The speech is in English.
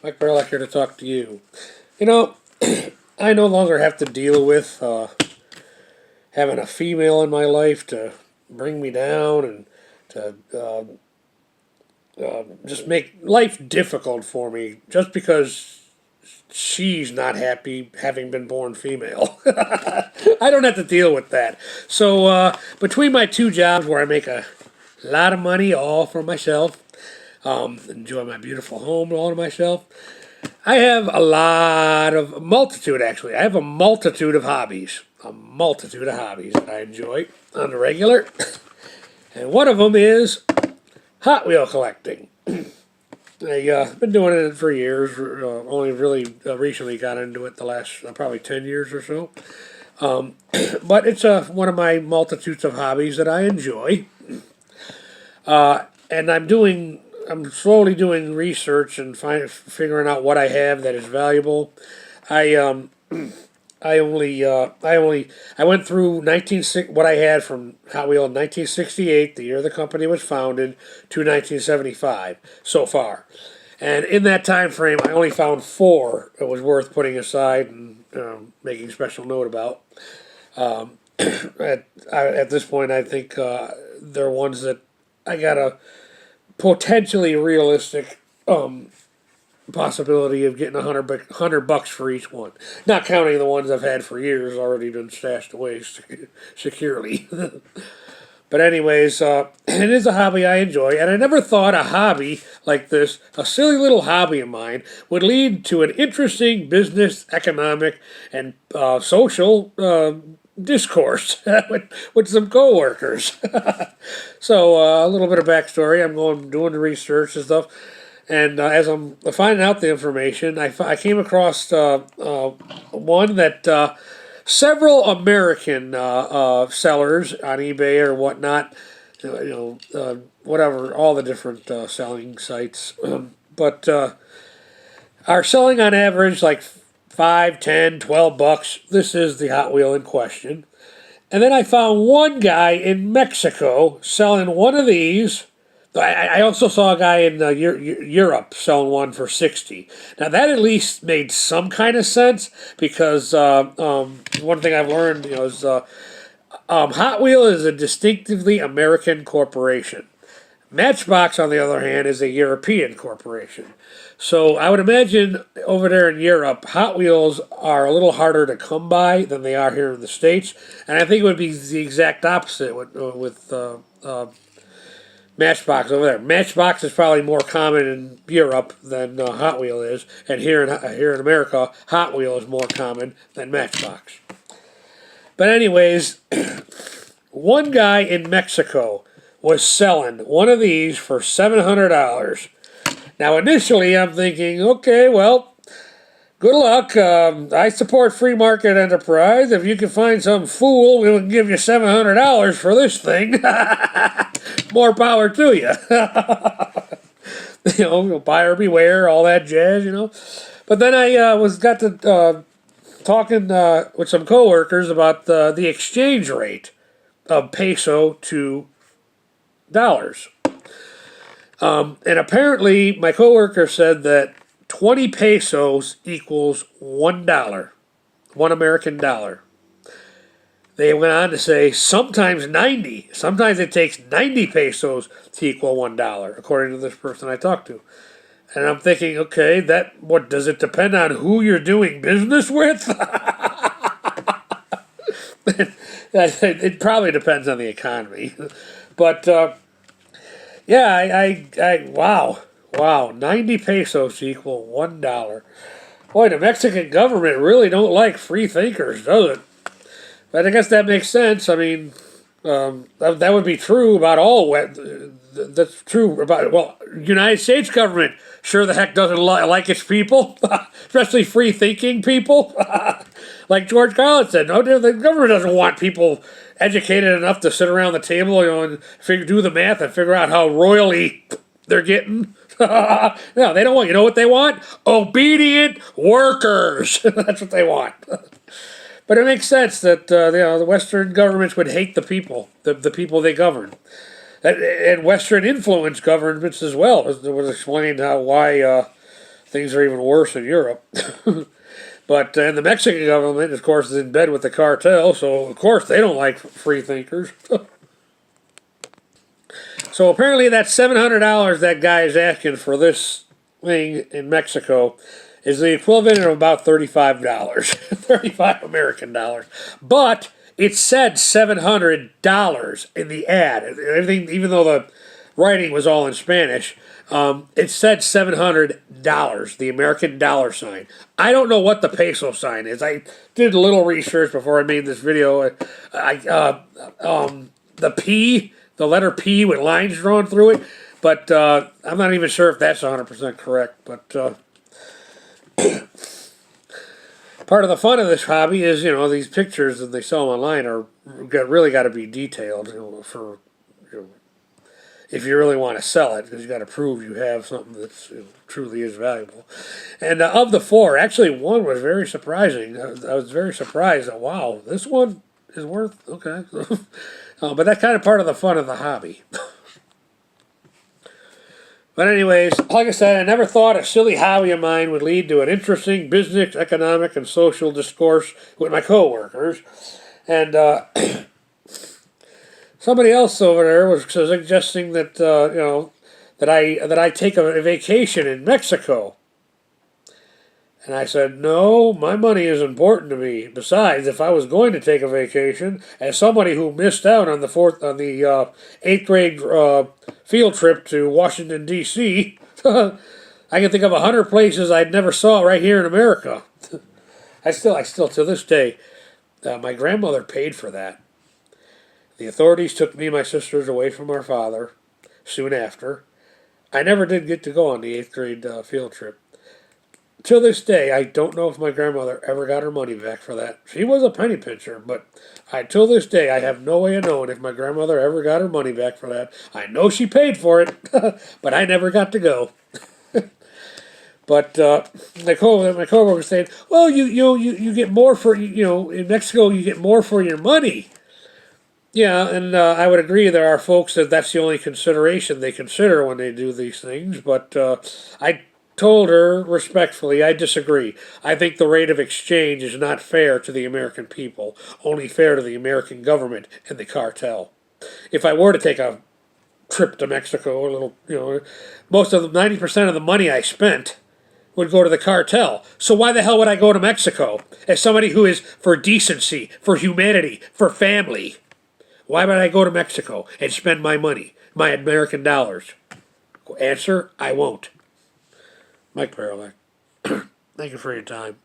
Mike Barlock here to talk to you. You know, I no longer have to deal with having a female in my life to bring me down and to just make life difficult for me just because she's not happy having been born female. I don't have to deal with that. So between my two jobs where I make a lot of money all for myself, enjoy my beautiful home all to myself, I have a multitude actually. I have a multitude of hobbies. A multitude of hobbies that I enjoy on the regular. And one of them is Hot Wheel collecting. I've been doing it for years. Only really recently got into it the last probably 10 years or so. But it's one of my multitudes of hobbies that I enjoy. And I'm slowly doing research and figuring out what I have that is valuable. I went through what I had from Hot Wheel in 1968, the year the company was founded, to 1975 so far. And in that time frame, I only found 4 it was worth putting aside and making special note about. At this point, I think they're ones that I got a potentially realistic possibility of getting $100 for each one, not counting the ones I've had for years already been stashed away securely. But anyways, it is a hobby I enjoy, and I never thought a hobby like this, a silly little hobby of mine, would lead to an interesting business, economic, and social discourse with some coworkers. So a little bit of backstory. I'm doing the research and stuff. And as I'm finding out the information, I came across one that several American sellers on eBay or whatnot, whatever, all the different selling sites, but are selling on average like $5, $10, $12. This is the Hot Wheel in question. And then I found one guy in Mexico selling one of these. I also saw a guy in Europe selling one for $60. Now that at least made some kind of sense because one thing I've learned, is Hot Wheel is a distinctively American corporation. Matchbox, on the other hand, is a European corporation. So I would imagine over there in Europe, Hot Wheels are a little harder to come by than they are here in the States, and I think it would be the exact opposite with Matchbox over there. Matchbox is probably more common in Europe than Hot Wheel is, and here in America, Hot Wheel is more common than Matchbox. But anyways, one guy in Mexico was selling one of these for $700. Now initially I'm thinking, okay, well, good luck. I support free market enterprise. If you can find some fool, we will give you $700 for this thing. More power to you. Buyer beware, all that jazz, But then I got to talking with some coworkers about the exchange rate of peso to dollars. And apparently my coworker said that 20 pesos equals $1, $1 American dollar. They went on to say sometimes 90. Sometimes it takes 90 pesos to equal $1, according to this person I talked to. And I'm thinking, okay, what does it depend on who you're doing business with? It probably depends on the economy. But yeah, wow, 90 pesos equal $1. Boy, the Mexican government really don't like free thinkers, does it? But I guess that makes sense. I mean, that would be true about all. That's true about, United States government sure the heck doesn't like its people, especially free-thinking people. Like George Carlin said, no, the government doesn't want people educated enough to sit around the table, and do the math and figure out how royally they're getting. No, they don't want. You know what they want? Obedient workers. That's what they want. But it makes sense that the Western governments would hate the people people they govern, and Western influence governments as well. It was explained why things are even worse in Europe. But and the Mexican government, of course, is in bed with the cartel, so of course they don't like free thinkers. So apparently that $700 that guy is asking for this thing in Mexico is the equivalent of about $35, 35 American dollars. But it said $700 in the ad. Everything, even though the writing was all in Spanish, it said $700, the American dollar sign. I don't know what the peso sign is. I did a little research before I made this video. The P, the letter P with lines drawn through it, but I'm not even sure if that's 100% correct. But part of the fun of this hobby is, these pictures that they sell online are really got to be detailed, for if you really want to sell it, because you got to prove you have something that's truly is valuable. And of the four, actually one was very surprising. I was very surprised that, wow, this one is worth, okay. But that's kind of part of the fun of the hobby. But anyways, like I said, I never thought a silly hobby of mine would lead to an interesting business, economic, and social discourse with my coworkers. And somebody else over there was suggesting that that I take a vacation in Mexico. And I said, no, my money is important to me. Besides, if I was going to take a vacation, as somebody who missed out on the eighth grade field trip to Washington D.C., I can think of 100 places I'd never saw right here in America. I still to this day, my grandmother paid for that. The authorities took me and my sisters away from our father soon after. I never did get to go on the eighth grade field trip. To this day, I don't know if my grandmother ever got her money back for that. She was a penny pincher, but till this day, I have no way of knowing if my grandmother ever got her money back for that. I know she paid for it, but I never got to go. But my coworker was saying, well, you get more for, in Mexico, you get more for your money. Yeah, and I would agree there are folks that's the only consideration they consider when they do these things, but I told her respectfully I disagree. I think the rate of exchange is not fair to the American people, only fair to the American government and the cartel. If I were to take a trip to Mexico, most of the 90% of the money I spent would go to the cartel. So why the hell would I go to Mexico as somebody who is for decency, for humanity, for family? Why would I go to Mexico and spend my money, my American dollars? Answer, I won't. Mike Parallak. Thank you for your time.